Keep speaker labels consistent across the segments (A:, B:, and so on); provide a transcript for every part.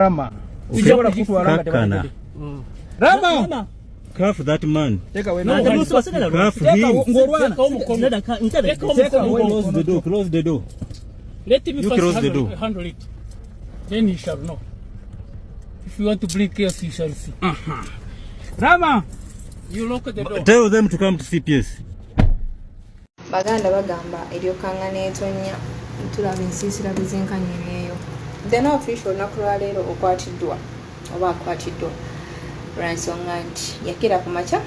A: Rama.
B: Kakana.
A: Rama.
B: Cuff that man.
A: Take away.
B: No, cuff him. Close the door. Close the door.
C: Let him
B: close the door.
C: Handle it. Then he shall know. If you want to bring chaos, you shall see.
A: Rama.
C: You lock the door.
B: Tell them to come to CPS.
D: Baganda bagamba eryokanga n'etonya tulaba ensiisira bizinkanyo eyo. The no official nakulwaleero okwatiddwa oba akwatiddwa lwansonga nti yakira ku makya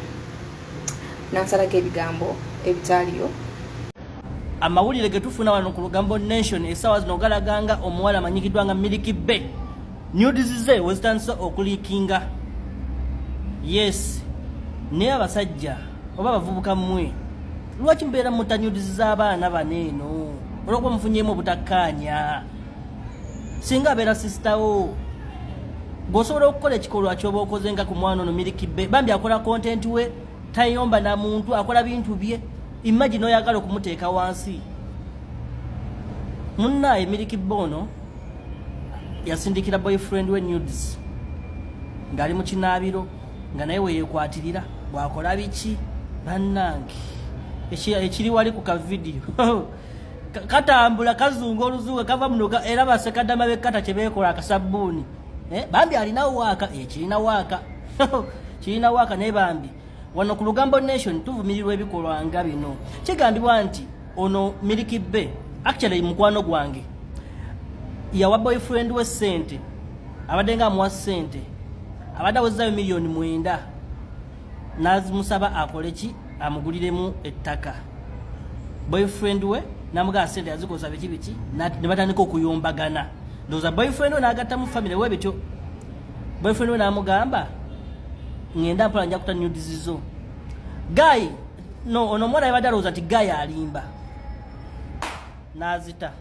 D: n'ansalako ebigambo ebitaaliyo.
E: Amawulire ge tufuna wano ku Lugambo Nation essaawa zino galaganga omuwala amanyikiddwa nga Milky Bay nudes ze wezitandisa okuliikinga. Yes, naye abasajja oba abavubuka mmwe lwaki mbeera mutta nudes z'abaana baneeno olwokuba mufunyeemu obutakkaanya? Singa abeera sisitawo bw'osobola okukola ekikolwa ky'oba okoze nga ku mwana ono Milky Bay, bambi akola content we tayomba na muntu, akola bintu bye. Imagine oyagala okumuteeka wansi. Munnaye Milky Bay ono yasindikira boyfriend we nudes ng'ali mu kinaabiro nga naye weyeekwatirira bw'akola biki bannange ekiri wali ku kavidiyo katambula kazunga oluzuwe kava munoga era basekadama bekkata kye beekola akasabbuuni. Bambi alina waaka kirina waaka kirina waaka naye bambi wano ku Lugambo Nation tuvumirirwa ebikolwa nga bino. Kigambibwa nti ono Milky Bay actually mukwano gwange yawa boyfriend we ssente, abadde nga amuwa ssente, abadde awezzayo $9,000,000 n'azimusaba akole ki amuguliremu ettaka. Boyfriend we namugamba ssente yazikoza biki ne batandika okuyombagana. Ndowooza boyfriend we n'agatta mu family we bityo. Boyfriend we n'amugamba ngenda mpola nja kuta nudes zo. Guy no ono mwana yabadde alowooza nti Guy alimba n'azita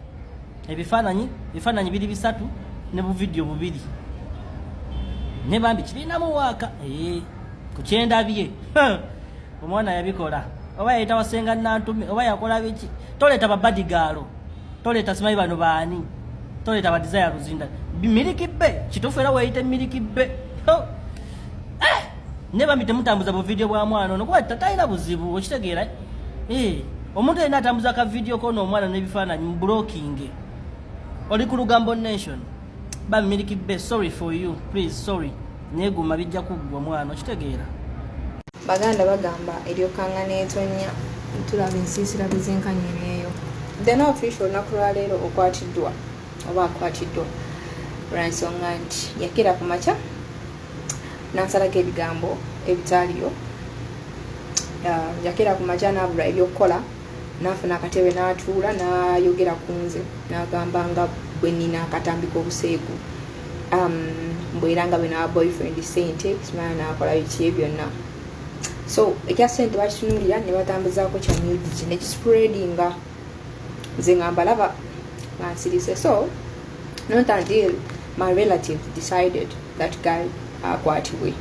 E: ebifaananyi biri bisatu ne buvidiyo bubiri ne bambi kirinamu waaka ku kyendabye omwana yabikola oba yayita wasenga nantume oba yakola biki. Toleeta babadigaalo, toleeta simanyi bano baani, toleeta badesire luzinda Milky Bay kituufu era weyite Milky Bay. Ne bambi temutambuza buvidiyo bwa mwana ono kuba talina buzibu okitegeera. Omuntu yenna atambuza akavidiyo kono omwana n'ebifaananyi mu blocking. Oli ku Lugambo Nation ba Milky Bay, sorry for you, please, sorry. Neeguma bijja kuggwa mwana okitegeera.
D: Baganda bagamba eryokanga n'etonya tulaba ensiisira bizinkanyo eyo. The no official nakulwaleero okwatiddwa oba akwatiddwa lwansonga nti yakira ku makya n'ansalako ebigambo ebitaaliyo. Yakira ku makya n'abula ebyokukola n'afuna akatebe n'atuula n'ayogera ku nze n'agamba nga bwe nnina akatambi k'obuseegu mbwera nga bwe n'aba boyfriend ssente simanya n'akola biki byonna. So ekya ssente bakitunuulira ne batambuzaako kya nudes ne kispreadinga. Nze nga mbalaba nga nsirise. So not until my relatives decided that Guy akwatibwe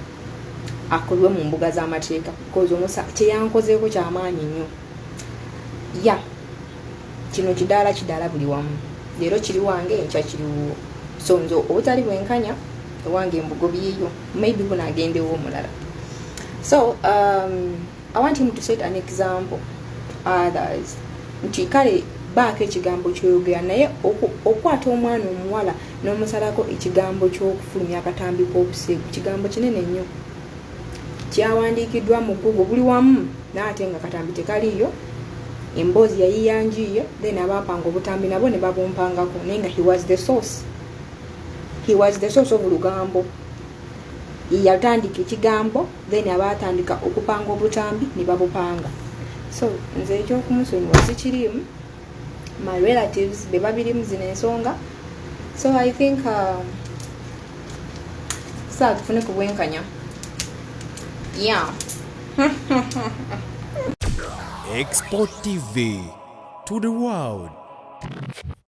D: akolwe mu mbuga z'amateeka because omusa kyeyankozeeko kyamaanyi nnyo. Kino kidaala buli wamu. Leero kiri wange enkya kiri wuwo. So nze obutali bwenkanya ewange embugo byiyo maybe bunaagendewo omulala. So I want him to set an example others nti kale baako ekigambo kyoyogera naye okwata omwana omuwala n'omusalako ekigambo ky'okufulumya akatambi k'obuseegu kigambo kinene nnyo. Kyawandiikiddwa mu Google buli wamu n'ate nga katambi tekaliyo. Emboozi yayiyanjiye then abaapanga obutambi nabo ne babumpangako naye nga he was the source of Lugambo. Yatandika ekigambo then abaatandika okupanga obutambi ne babupanga. So nze ekyokumusonyiwa sikirimu, my relatives be babirimu zino ensonga. So I think saa tufune ku bwenkanya.
F: Export TV to the world.